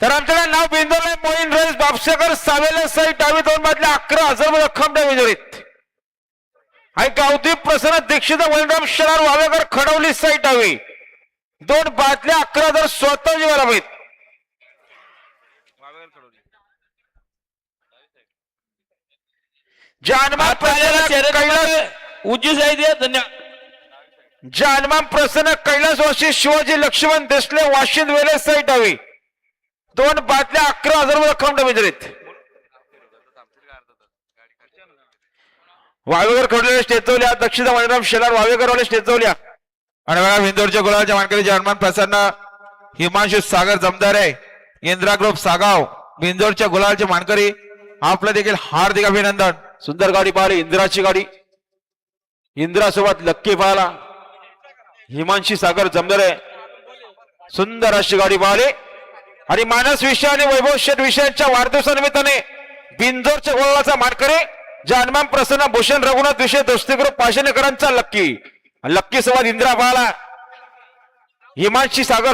तर आमच्याकडे नाव बिंदवलंय मोईन रईस बापसेकर सावेला साई डावी 2 बादल्या 11,000 रक्कम द्या विजयीत आणि गावठी प्रसन्न दीक्षित वैराम शरार वावेकर खडवली साई डावी 2 बादल्या 11,000 स्वतः जीवाला जानमान उज्जू साहित्य धन्यवाद. जानमान प्रसन्न कैलास वाशी शिवाजी लक्ष्मण देसले वाशिंद वेले साई डावी 2 बादल्या 11,000 रक्कम विजयीत वावेकर खडलेले स्टेजवल्या दक्षिण वैराम शेलार वावेकर वाले स्टेजवल्या आणि बघा बिंदोरच्या गुलाबाच्या मानकरी जानमान प्रसन्न हिमांशु सागर जमदार आहे इंद्रा ग्रुप सागाव बिंदोरच्या गुलाबाचे मानकरी आपलं देखील हार्दिक अभिनंदन. सुंदर गाडी पाहिली इंदिराची गाडी इंदिरा सोबत लक्की पाहिला हिमांशी सागर जमदारे सुंदर अशी गाडी पाहिली आणि मानस विषय आणि वैभव शेठ विषयांच्या वाढदिवसानिमित्ताने बिंदोरच्या गोलाचा मानकरी जानमान प्रसन्न भूषण रघुनाथ विषय दोस्ती ग्रुप पाशेनेकरांचा लक्की लक्की सोबत इंदिरा पाहिला हिमांशी सागर